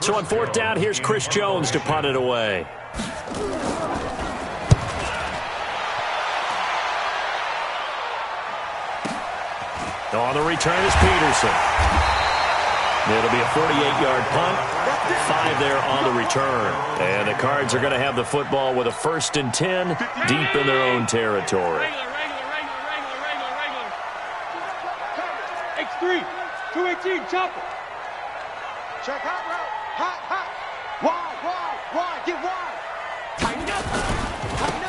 So on fourth down, here's Chris Jones to punt it away. On the return is Peterson. It'll be a 48-yard punt. 5 there on the return. And the Cards are going to have the football with a 1st and 10 deep in their own territory. X3, 218, chopper. Check hot route. Hot. Wide, get wide. Tighten up.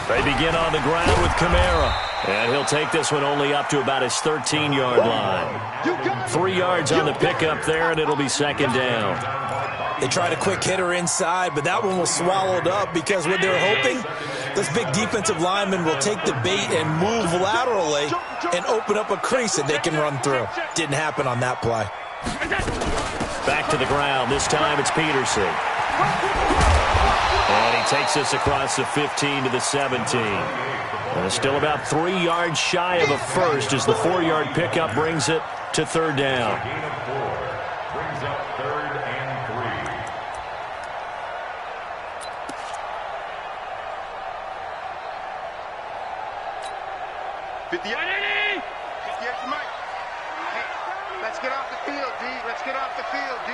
They begin on the ground with Kamara. And he'll take this one only up to about his 13-yard line. 3 yards on the pickup there, and it'll be 2nd down. They tried a quick hitter inside, but that one was swallowed up because what they're hoping, those big defensive linemen will take the bait and move laterally and open up a crease that they can run through. Didn't happen on that play. Back to the ground. This time it's Peterson. And he takes this across the 15 to the 17. And it's still about 3 yards shy of a first as the 4-yard pickup brings it to 3rd down. Brings up 3rd and 3. 58 to Mike. Hey, let's get off the field, D. Let's get off the field, D.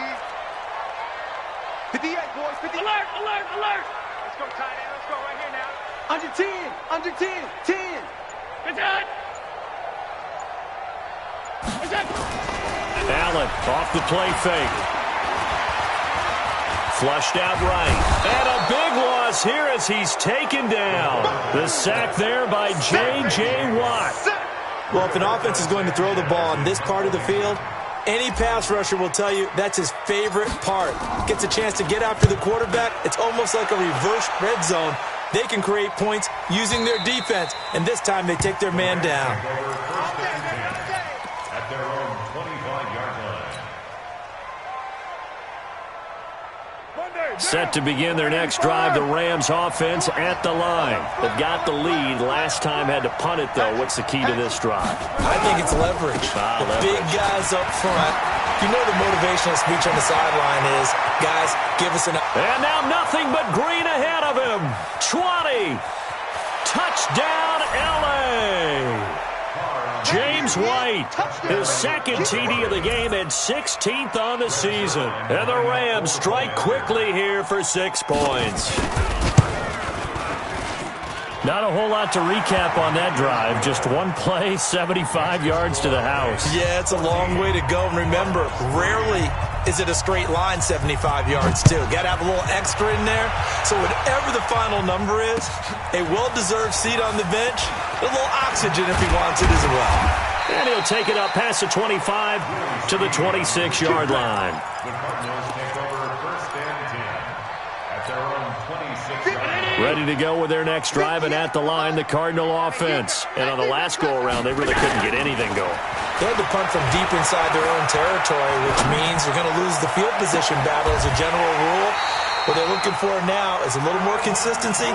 58, boys. 50. Alert. Let's go, tight end. Let's go right here now. Under 10. 10. It's on. Allen off the play fake. Flushed out right. And a big loss here as he's taken down. The sack there by J.J. Watt. Well, if an offense is going to throw the ball on this part of the field, any pass rusher will tell you that's his favorite part. Gets a chance to get after the quarterback. It's almost like a reverse red zone. They can create points using their defense, and this time they take their man down. At their own 25-yard line. Set to begin their next drive, the Rams offense at the line. They've got the lead. Last time had to punt it, though. What's the key to this drive? I think it's leverage. The big guys up front. You know the motivational speech on the sideline is, guys, give us an... And now nothing but green ahead of him. 20. Touchdown, L.A. James White, his 2nd TD of the game and 16th on the season. And the Rams strike quickly here for 6 points. Not a whole lot to recap on that drive. Just one play, 75 yards to the house. Yeah, it's a long way to go. And remember, rarely is it a straight line 75 yards, too. Got to have a little extra in there. So whatever the final number is, a well-deserved seat on the bench, a little oxygen if he wants it as well. And he'll take it up past the 25 to the 26-yard line. The Cardinals take over 1st and 10 at their own 26-yard line. Ready to go with their next drive, and at the line, the Cardinal offense. And on the last go-around, they really couldn't get anything going. They had to punt from deep inside their own territory, which means they're going to lose the field position battle as a general rule. What they're looking for now is a little more consistency,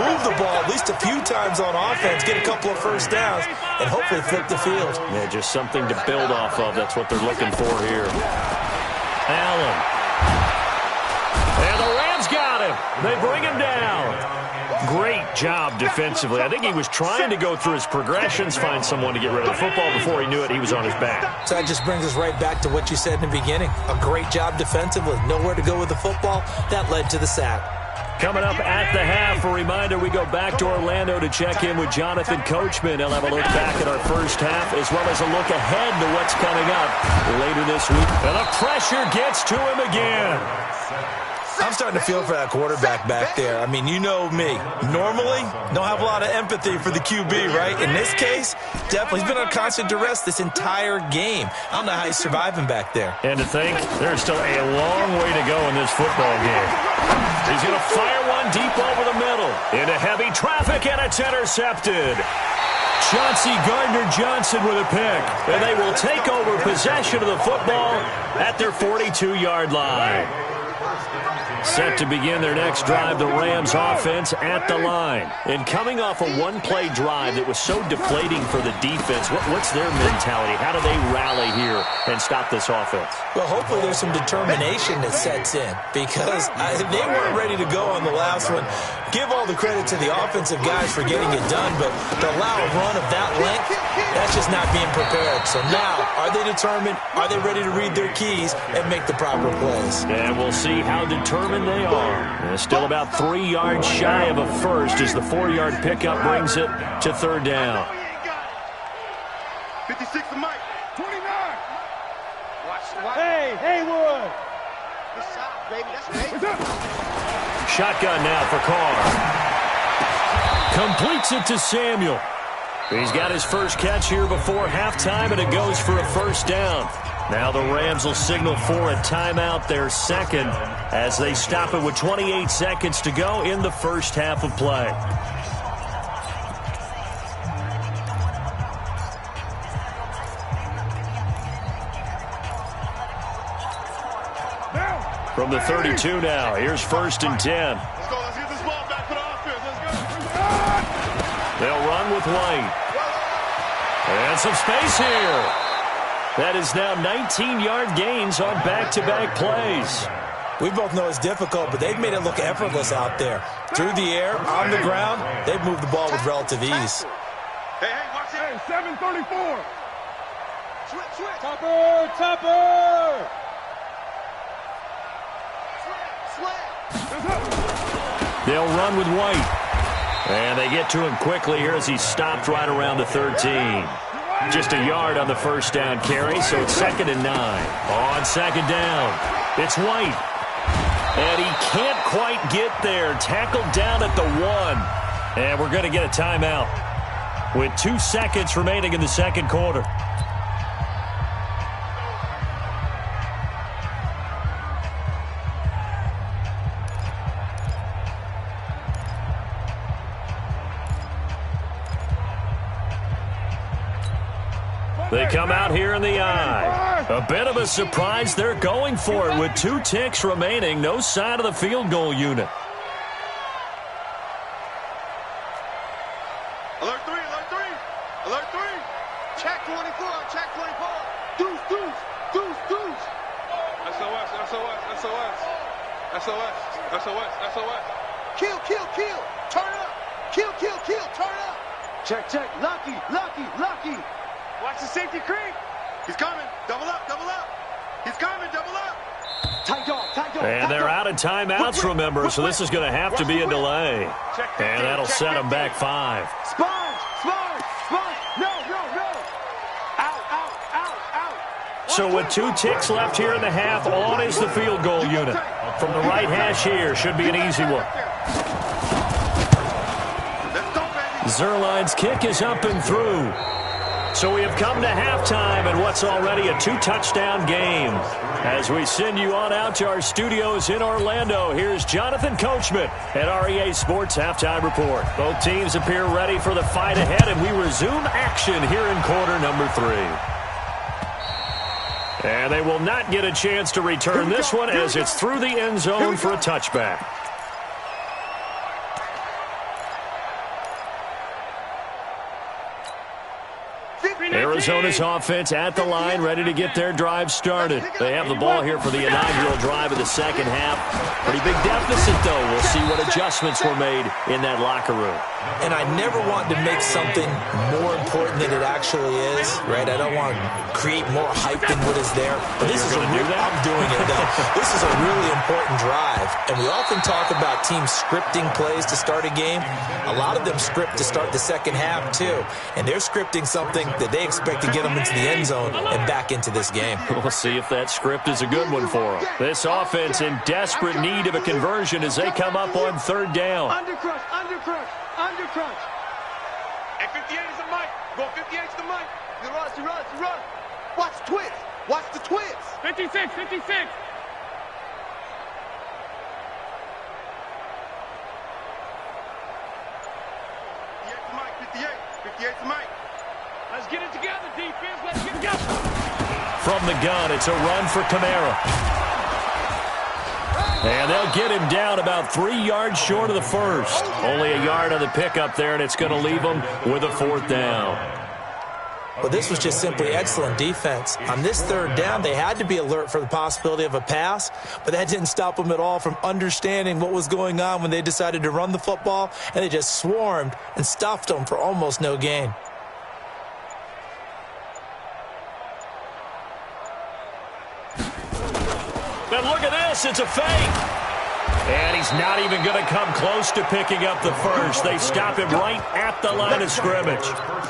move the ball at least a few times on offense, get a couple of first downs, and hopefully flip the field. Yeah, just something to build off of. That's what they're looking for here. Allen. And the Rams got him. They bring him down. Great job defensively. I think he was trying to go through his progressions, find someone to get rid of the football. Before he knew it, he was on his back. So that just brings us right back to what you said in the beginning. A great job defensively. Nowhere to go with the football. That led to the sack. Coming up at the half, a reminder, we go back to Orlando to check in with Jonathan Coachman. He'll have a look back at our first half as well as a look ahead to what's coming up later this week. And the pressure gets to him again. I'm starting to feel for that quarterback back there. I mean, you know me. Normally, don't have a lot of empathy for the QB, right? In this case, definitely. He's been on constant duress this entire game. I don't know how he's surviving back there. And to think, there's still a long way to go in this football game. He's going to fire one deep over the middle. Into heavy traffic, and it's intercepted. Chauncey Gardner-Johnson with a pick. And they will take over possession of the football at their 42-yard line. Set to begin their next drive, the Rams offense at the line. And coming off a one-play drive that was so deflating for the defense, what's their mentality? How do they rally here and stop this offense? Well, hopefully there's some determination that sets in because they weren't ready to go on the last one. Give all the credit to the offensive guys for getting it done, but to allow a run of that length, that's just not being prepared. So now, are they determined? Are they ready to read their keys and make the proper plays? And we'll see how determined they are. And still about 3 yards shy of a first as the 4-yard pickup brings it to third down. 56 to Mike. 29. Hey, Haywood. Good shot, baby. That's Shotgun now for Carr. Completes it to Samuel. He's got his first catch here before halftime, and it goes for a first down. Now the Rams will signal for a timeout, their second, as they stop it with 28 seconds to go in the first half of play. From the 32 now, here's first and 10. Let's go. Let's get this ball back for the offense. Let's go. They'll run with White. And some space here. That is now 19-yard gains on back-to-back plays. We both know it's difficult, but they've made it look effortless out there. Through the air, on the ground, they've moved the ball with relative ease. Hey, watch it. Hey, 734. Switch. Topper. They'll run with White. And they get to him quickly here as he's stopped right around the 13. Just a yard on the first down carry, so it's 2nd and 9. On second down, it's White. And he can't quite get there. Tackled down at the 1. And we're going to get a timeout with 2 seconds remaining in the second quarter. They come out here in the eye. A bit of a surprise. They're going for it with 2 ticks remaining. No sign of the field goal unit. Alert 3. Check 24. Deuce. SOS. Kill. Turn up. Kill. Turn up. Check. Lucky. Watch the safety creep. He's coming. Double up. He's coming. Double up. Tight dog. And they're out of timeouts, remember, so this is going to have to be a delay. And that'll set them back 5. Sponge. No. Out. So with 2 ticks left here in the half, on is the field goal unit. From the right hash here, should be an easy one. Let's go, baby. Zerline's kick is up and through. So we have come to halftime in what's already a 2-touchdown game. As we send you on out to our studios in Orlando, here's Jonathan Coachman at REA Sports Halftime Report. Both teams appear ready for the fight ahead, and we resume action here in quarter number 3. And they will not get a chance to return this one as it's through the end zone for a touchback. Arizona's offense at the line, ready to get their drive started. They have the ball here for the inaugural drive of the second half. Pretty big deficit, though. We'll see what adjustments were made in that locker room. And I never want to make something more important than it actually is, right? I don't want to create more hype than what is there. But this is I'm doing it, though. This is a really important drive. And we often talk about teams scripting plays to start a game. A lot of them script to start the second half, too. And they're scripting something that they expect to get them into the end zone and back into this game. We'll see if that script is a good one for them. This offense in desperate need of a conversion as they come up on third down. Undercrunch. And 58 is the mic. Go 58 is the mic. He runs. Watch the twits. 56. 58 to Mike. Let's get it together, defense. Let's get it together. From the gun, it's a run for Kamara. And they'll get him down about 3 yards short of the first. Only a yard on the pickup there, and it's going to leave them with a 4th down. Well, this was just simply excellent defense. On this 3rd down, they had to be alert for the possibility of a pass, but that didn't stop them at all from understanding what was going on when they decided to run the football, and they just swarmed and stuffed them for almost no gain. And look at this, it's a fake. And he's not even going to come close to picking up the first. They stop him right at the line of scrimmage.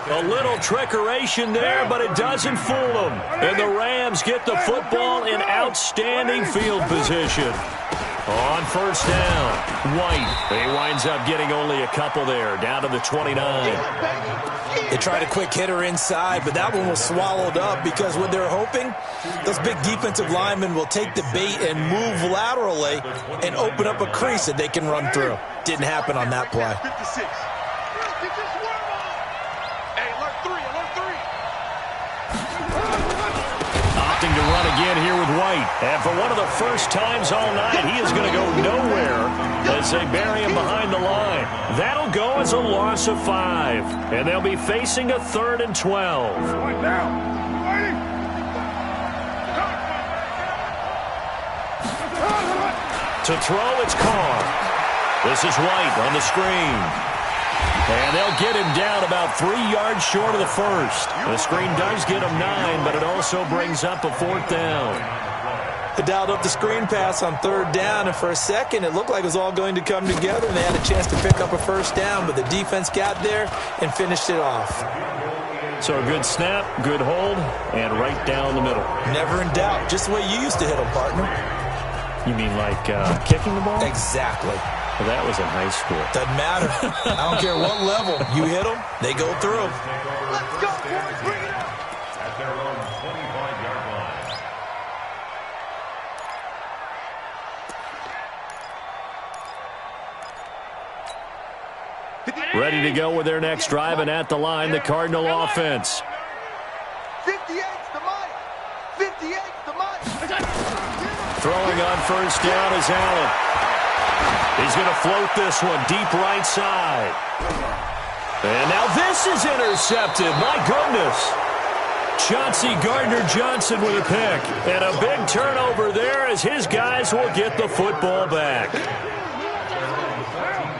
A little trickeration there, but it doesn't fool them. And the Rams get the football in outstanding field position. On 1st down, White. He winds up getting only a couple there, down to the 29. They tried a quick hitter inside, but that one was swallowed up because what they're hoping, those big defensive linemen will take the bait and move laterally and open up a crease that they can run through. Didn't happen on that play. Opting to run again here with White. And for one of the first times all night, he is going to go nowhere as they bury him behind the line. That'll go as a loss of 5. And they'll be facing a 3rd and 12. To throw, it's Carr. This is White on the screen. And they'll get him down about 3 yards short of the first. The screen does get him 9, but it also brings up a 4th down. They dialed up the screen pass on 3rd down, and for a second it looked like it was all going to come together, and they had a chance to pick up a 1st down, but the defense got there and finished it off. So a good snap, good hold, and right down the middle. Never in doubt. Just the way you used to hit them, partner. You mean like kicking the ball? Exactly. Well, that was in high school. Doesn't matter. I don't care what level. You hit them, they go through. Let's go, boys. Bring it up. At their own 25-yard line. Ready to go with their next drive, and at the line, the Cardinal offense. 58's the mic. 58's the mic. Throwing on 1st down is Allen. He's going to float this one deep right side. And now this is intercepted. My goodness. Chauncey Gardner-Johnson with a pick. And a big turnover there as his guys will get the football back.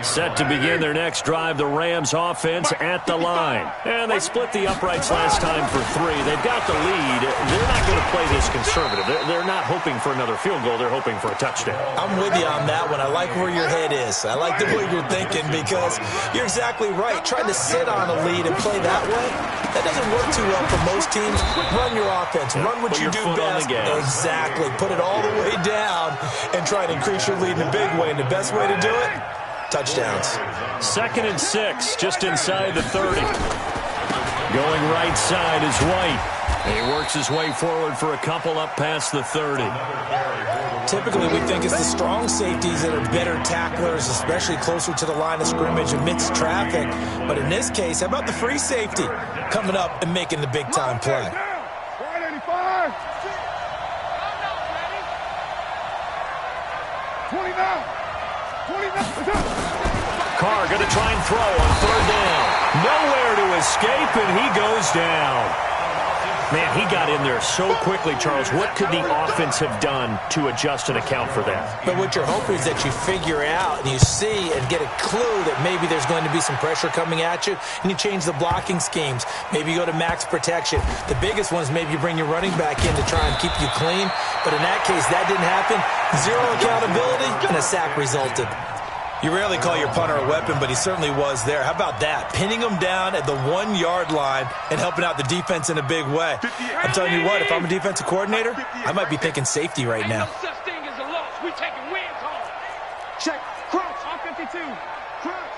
Set to begin their next drive, the Rams offense at the line. And they split the uprights last time for 3. They've got the lead. They're not going to play this conservative. They're not hoping for another field goal. They're hoping for a touchdown. I'm with you on that one. I like where your head is. I like the way you're thinking because you're exactly right. Trying to sit on a lead and play that way, that doesn't work too well for most teams. Run your offense. Run what you do best. Exactly. Put it all the way down and try to increase your lead in a big way. And the best way to do it, touchdowns. 2nd and 6, just inside the 30. Going right side is White. He works his way forward for a couple up past the 30. Typically, we think it's the strong safeties that are better tacklers, especially closer to the line of scrimmage amidst traffic. But in this case, how about the free safety coming up and making the big-time play? Carr going to try and throw on 3rd down. Nowhere to escape, and he goes down. Man, he got in there so quickly, Charles. What could the offense have done to adjust and account for that? But what you're hoping is that you figure out and you see and get a clue that maybe there's going to be some pressure coming at you, and you change the blocking schemes. Maybe you go to max protection. The biggest one is maybe you bring your running back in to try and keep you clean. But in that case, that didn't happen. 0 accountability, and a sack resulted. You rarely call your punter a weapon, but he certainly was there. How about that? Pinning him down at the 1-yard line and helping out the defense in a big way. I'm telling you what, if I'm a defensive coordinator, I might be thinking safety right now. No such thing as a loss. We taking wins home. Check. Crunch. On 52. Crunch.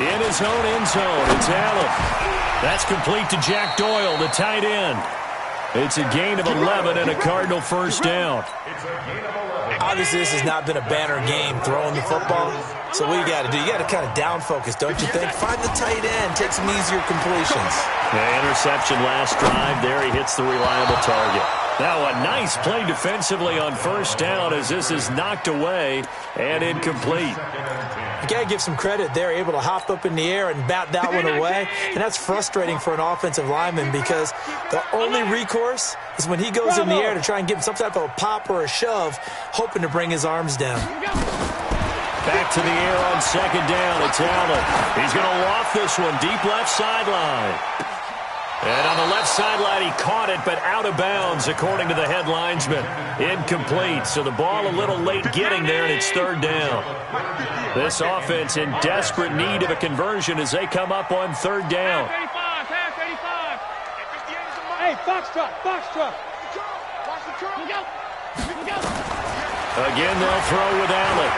In his own end zone, it's Allen. That's complete to Jack Doyle, the tight end. It's a gain of 11 and a Cardinal 1st down. It's a gain of 11. Obviously, this has not been a banner game throwing the football. So what you got to do? You got to kind of down focus, don't you think? Find the tight end. Take some easier completions. The interception last drive there. He hits the reliable target. Now a nice play defensively on first down as this is knocked away and incomplete. You got to give some credit. They're able to hop up in the air and bat that one away. And that's frustrating for an offensive lineman because the only recourse is when he goes in the air to try and give him some type of a pop or a shove, hoping to bring his arms down. Back to the air on second down. It's Allen. He's going to loft this one deep left sideline. And on the left sideline, he caught it, but out of bounds, according to the head linesman. Incomplete, so the ball a little late getting there, and it's third down. This offense in desperate need of a conversion as they come up on third down. Pass 85. Hey, Foxtrot. Again, they'll throw with Allen.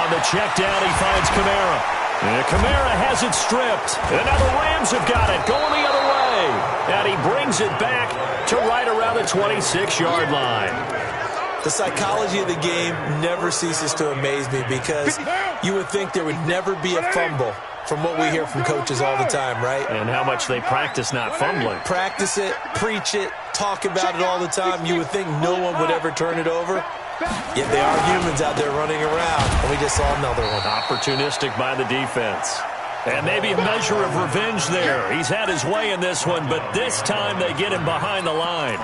On the check down, he finds Kamara. And Kamara has it stripped. And now the Rams have got it, going the other way. And he brings it back to right around the 26-yard line. The psychology of the game never ceases to amaze me because you would think there would never be a fumble from what we hear from coaches all the time, right? And how much they practice not fumbling. Practice it, preach it, talk about it all the time. You would think no one would ever turn it over. Yet they are humans out there running around, and we just saw another one. Opportunistic by the defense. And maybe a measure of revenge there. He's had his way in this one, but this time they get him behind the line.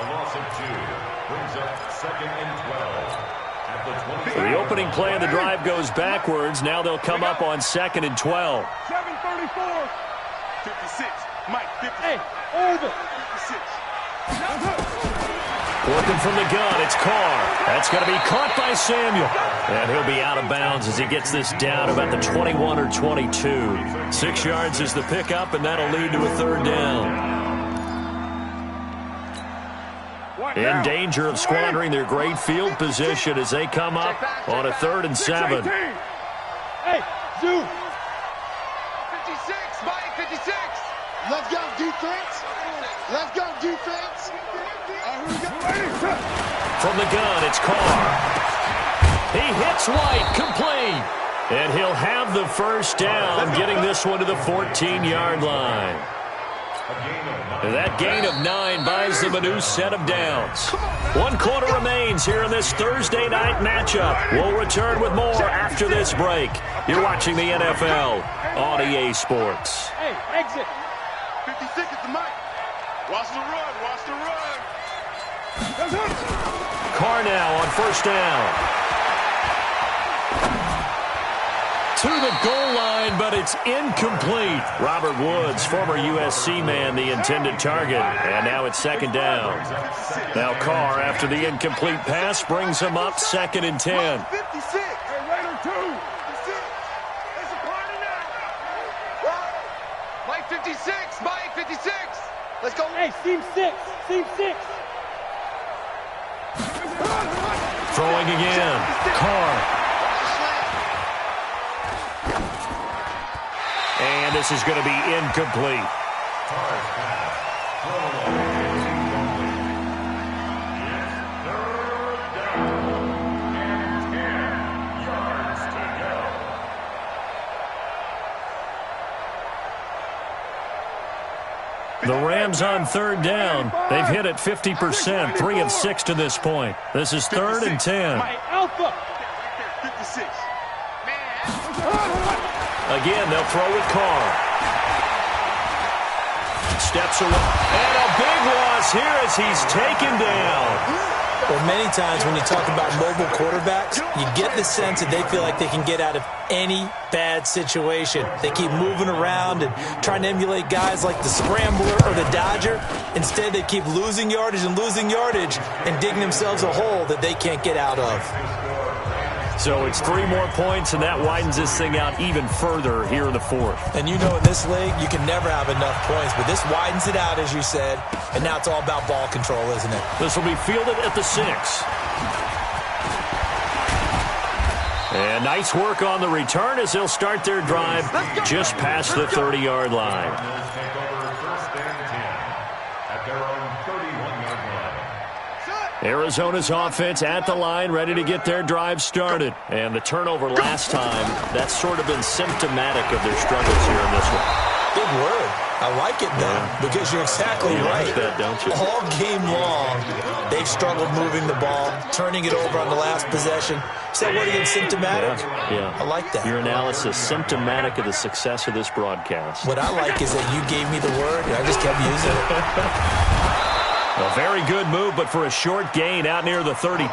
So the opening play of the drive goes backwards. Now they'll come up on 2nd and 12. 734. 56. Mike, 50. Hey, over. 56. Working from the gun, it's Carr. That's going to be caught by Samuel. And he'll be out of bounds as he gets this down about the 21 or 22. 6 yards is the pickup, and that'll lead to a third down. In danger of squandering their great field position as they come up on a 3rd and 7. Hey, Zoo. 56, Mike, 56. Let's go, defense. Let's go, defense. From the gun, it's Carr. He hits White, complete. And he'll have the first down, getting this one to the 14-yard line. That gain of 9 buys them a new set of downs. 1 quarter remains here in this Thursday night matchup. We'll return with more after this break. You're watching the NFL on EA Sports. Hey, exit. 56 is the mic. Watch the run, watch the run. Carr now on first down. To the goal line, but it's incomplete. Robert Woods, former USC man, the intended target. And now it's 2nd down. Now Carr, after the incomplete pass, brings him up 2nd and 10. 56. Hey, Raider 2. 56. It's a party now. Mike 56. Mike 56. Let's go. Hey, seam 6. Seam 6. Throwing again. Carr. And this is going to be incomplete. The Rams on 3rd down. They've hit it 50%, 3 of 6 to this point. This is 3rd and 10. Alpha. 56. Again, they'll throw with Carr. Steps away. And a big loss here as he's taken down. Well, many times when you talk about mobile quarterbacks, you get the sense that they feel like they can get out of any bad situation. They keep moving around and trying to emulate guys like the Scrambler or the Dodger. Instead, they keep losing yardage and digging themselves a hole that they can't get out of. So it's 3 more points, and that widens this thing out even further here in the 4th. And you know in this league, you can never have enough points, but this widens it out, as you said, and now it's all about ball control, isn't it? This will be fielded at the 6. And nice work on the return as they'll start their drive just past the 30-yard line. Arizona's offense at the line, ready to get their drive started. And the turnover last time, that's sort of been symptomatic of their struggles here in this one. Big word. I like it, though, because you're exactly right. Like that, don't you? All game long, they've struggled moving the ball, turning it over on the last possession. So what again, symptomatic? Yeah. I like that. Your analysis, symptomatic of the success of this broadcast. What I like is that you gave me the word, and I just kept using it. A very good move, but for a short gain out near the 32.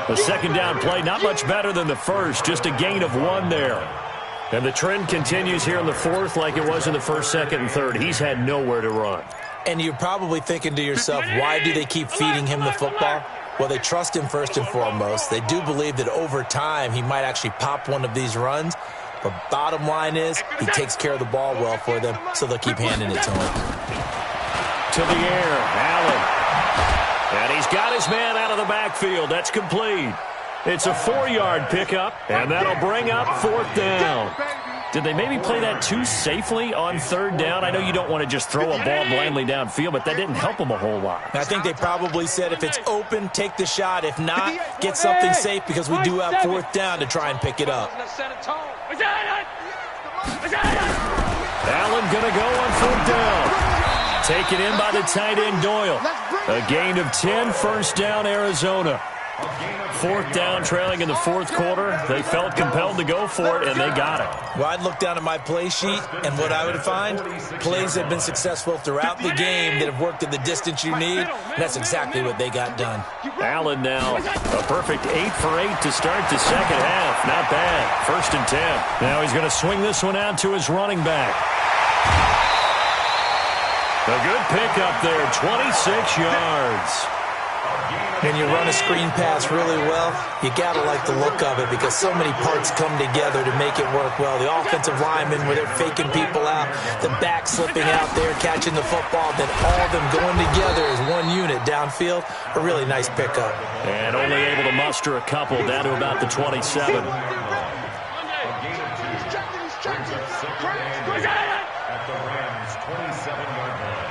The second down play, not much better than the first, just a gain of 1 there. And the trend continues here in the fourth like it was in the first, second, and third. He's had nowhere to run. And you're probably thinking to yourself, why do they keep feeding him the football? Well, they trust him first and foremost. They do believe that over time he might actually pop one of these runs. But bottom line is he takes care of the ball well for them, so they'll keep handing it to him. To the air, Allen. And he's got his man out of the backfield. That's complete. It's a 4-yard pickup, and that'll bring up 4th down. Did they maybe play that too safely on 3rd down? I know you don't want to just throw a ball blindly downfield, but that didn't help them a whole lot. I think they probably said if it's open, take the shot. If not, get something safe because we do have 4th down to try and pick it up. Allen going to go on 4th down. Taken in by the tight end Doyle. A gain of 10, 1st down Arizona. 4th down, trailing in the 4th quarter. They felt compelled to go for it, and they got it. Well, I'd look down at my play sheet, and what I would find, plays have been successful throughout the game that have worked at the distance you need, and that's exactly what they got done. Allen now, a perfect 8 for 8 to start the second half. Not bad. 1st and 10. Now he's going to swing this one out to his running back. A good pickup there, 26 yards. When you run a screen pass really well, you got to like the look of it because so many parts come together to make it work well. The offensive linemen, where they're faking people out, the back slipping out there, catching the football, then all of them going together as one unit downfield. A really nice pickup. And only able to muster a couple down to about the 27. At the Rams' 27-yard line.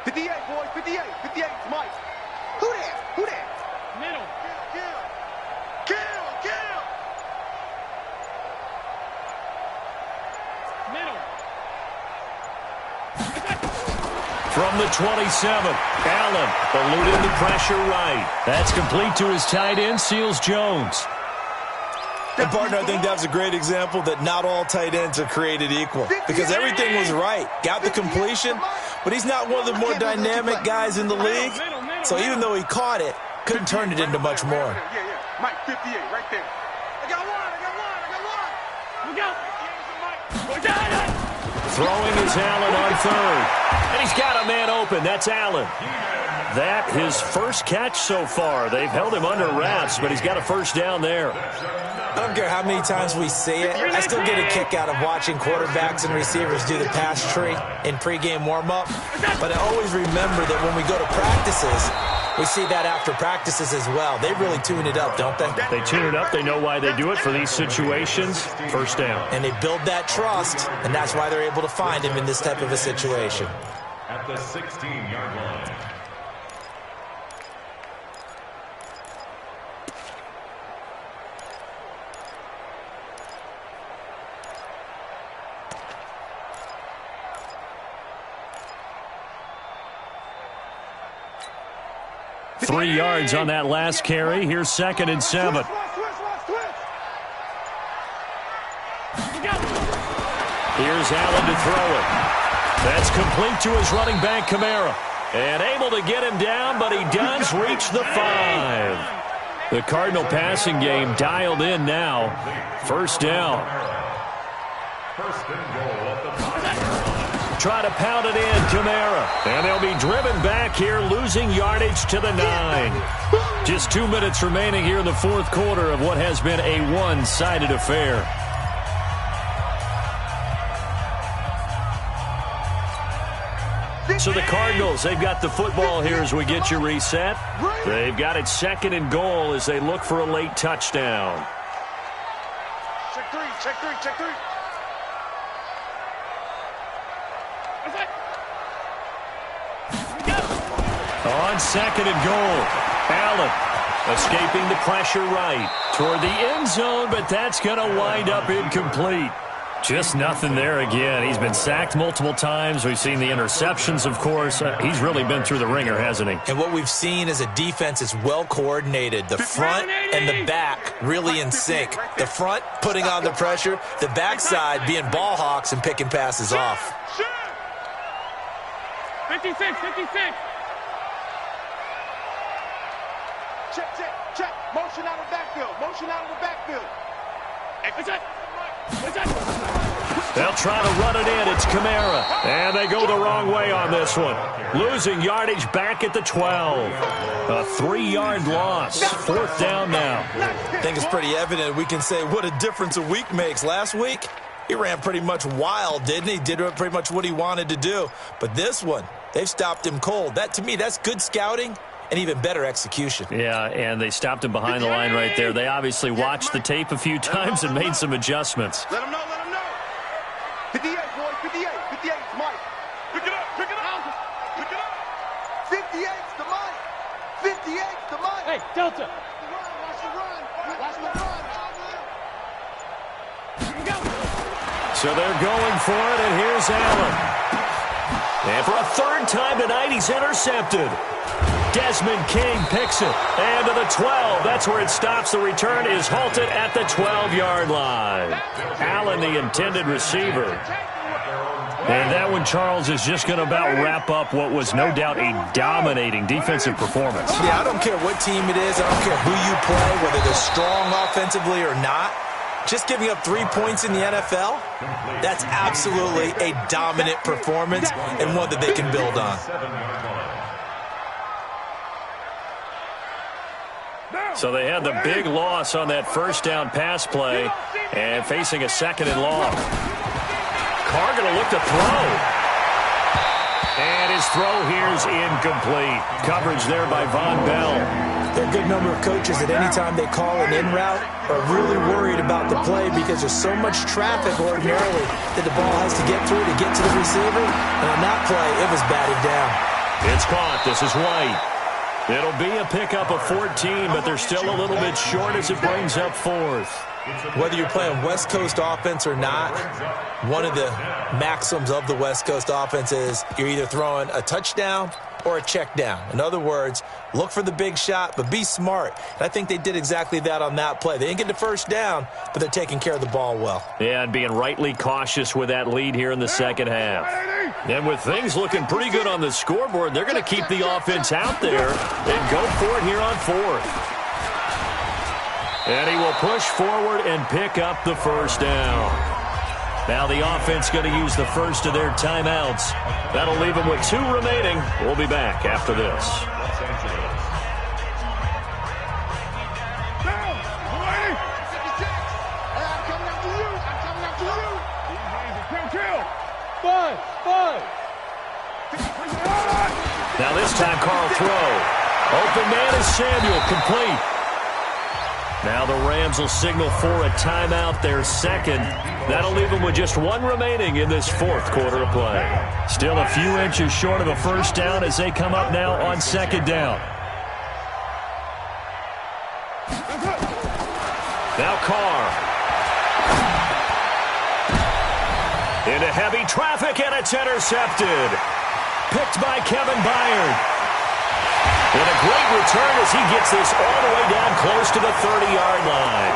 58, boys, 58, 58, Mike. Who that? Who that? Middle. Kill. Middle. From the 27, Allen eluding the pressure right. That's complete to his tight end, Seals Jones. And, partner, I think that was a great example that not all tight ends are created equal because everything was right. Got the completion, but he's not one of the more dynamic guys in the league. So even though he caught it, couldn't turn it into much more. Yeah. Mike, 58, right there. I got one. Look out. Throwing is Allen on 3rd. And he's got a man open. That's Allen. That his first catch so far. They've held him under wraps, but he's got a 1st down there. I don't care how many times we say it. I still get a kick out of watching quarterbacks and receivers do the pass tree in pregame warm-up. But I always remember that when we go to practices, we see that after practices as well. They really tune it up, don't they? They tune it up. They know why they do it for these situations. 1st down. And they build that trust, and that's why they're able to find him in this type of a situation. At the 16-yard line. Three yards on that last carry. Here's 2nd and 7. Here's Allen to throw it. That's complete to his running back, Kamara. And able to get him down, but he does reach the 5. The Cardinal passing game dialed in now. 1st down. 1st and goal at the 5-yard line. Try to pound it in, Kamara. And they'll be driven back here, losing yardage to the 9. Just 2 minutes remaining here in the 4th quarter of what has been a one-sided affair. So the Cardinals, they've got the football here as we get you reset. They've got it 2nd and goal as they look for a late touchdown. Check three. On 2nd and goal, Allen escaping the pressure right toward the end zone, but that's going to wind up incomplete. Just nothing there again. He's been sacked multiple times. We've seen the interceptions, of course. He's really been through the ringer, hasn't he? And what we've seen is a defense is well coordinated. The front and the back really in sync. The front putting on the pressure, the backside being ball hawks and picking passes off. 56. Check. Motion out of the backfield. Hey, what's that? They'll try to run it in. It's Kamara. And they go the wrong way on this one. Losing yardage back at the 12. A 3-yard loss. 4th down now. I think it's pretty evident we can say what a difference a week makes. Last week, he ran pretty much wild, didn't he? Did pretty much what he wanted to do. But this one, they've stopped him cold. That, to me, that's good scouting and even better execution. Yeah, and they stopped him behind the line right there. They obviously watched the tape a few times and made some adjustments. Let him know. 58, boys, 58. 58's Mike. Pick it up. 58's the Mike. 58's the Mike. Hey, Delta. Watch the run. So they're going for it, and here's Allen. And for a 3rd time tonight, he's intercepted. Desmond King picks it. And to the 12. That's where it stops. The return is halted at the 12-yard line. Allen, the intended receiver. And that one, Charles, is just going to about wrap up what was no doubt a dominating defensive performance. Yeah, I don't care what team it is. I don't care who you play, whether they're strong offensively or not. Just giving up 3 points in the NFL, that's absolutely a dominant performance and one that they can build on. So they had the big loss on that 1st down pass play and facing a 2nd and long. Carr going to look to throw. And his throw here is incomplete. Coverage there by Von Bell. There are a good number of coaches that anytime they call an in route are really worried about the play because there's so much traffic ordinarily that the ball has to get through to get to the receiver. And on that play, it was batted down. It's caught. This is White. It'll be a pickup of 14, but they're still a little bit short as it brings up 4th. Whether you're playing West Coast offense or not, one of the maxims of the West Coast offense is you're either throwing a touchdown or a check down. In other words, look for the big shot, but be smart. And I think they did exactly that on that play. They didn't get the 1st down, but they're taking care of the ball well. Yeah, and being rightly cautious with that lead here in the 2nd half. And with things looking pretty good on the scoreboard, they're going to keep the offense out there and go for it here on 4th. And he will push forward and pick up the 1st down. Now the offense going to use the first of their timeouts. That'll leave them with 2 remaining. We'll be back after this. Now this time Carl throw. Open man is Samuel, complete. Now the Rams will signal for a timeout, their 2nd. That'll leave them with just 1 remaining in this 4th quarter of play. Still a few inches short of a 1st down as they come up now on 2nd down. Now Carr. Into heavy traffic, and it's intercepted. Picked by Kevin Byard. And a great return as he gets this all the way down close to the 30-yard line.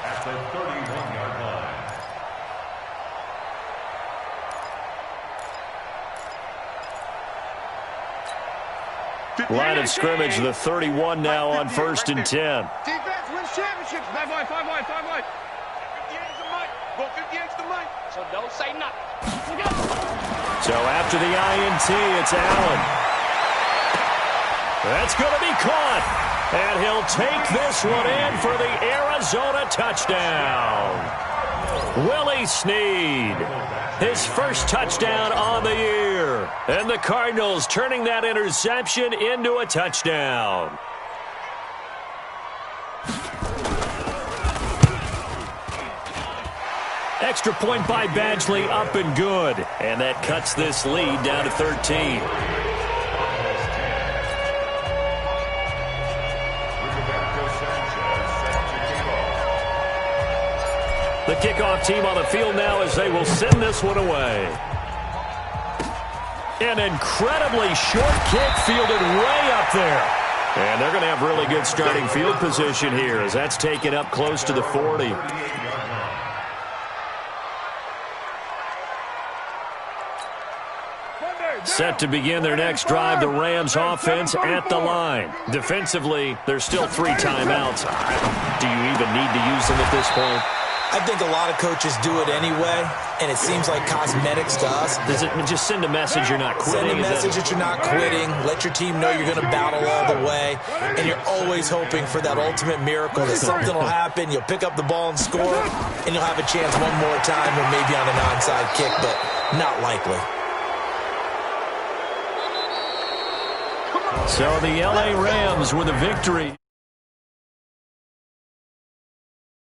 At the 31-yard line. Line of scrimmage, the 31 now on 1st and 10. Defense wins championships. 5 wide. 58's the Mike. So don't say nothing. So after the INT, it's Allen. That's going to be caught. And he'll take this one in for the Arizona touchdown. Willie Snead, his 1st touchdown on the year. And the Cardinals turning that interception into a touchdown. extra point by Badgley, up and good. And that cuts this lead down to 13. The kickoff team on the field now as they will send this one away. An incredibly short kick fielded way up there. And they're going to have really good starting field position here as that's taken up close to the 40. Set to begin their next drive, the Rams offense at the line. Defensively, there's still 3 timeouts. Do you even need to use them at this point? I think a lot of coaches do it anyway, and it seems like cosmetics to us. Does it just send a message you're not quitting? Send a message that you're not quitting. Let your team know you're going to battle all the way, and you're always hoping for that ultimate miracle that something will happen, you'll pick up the ball and score, and you'll have a chance one more time or maybe on an onside kick, but not likely. So the LA Rams with a victory.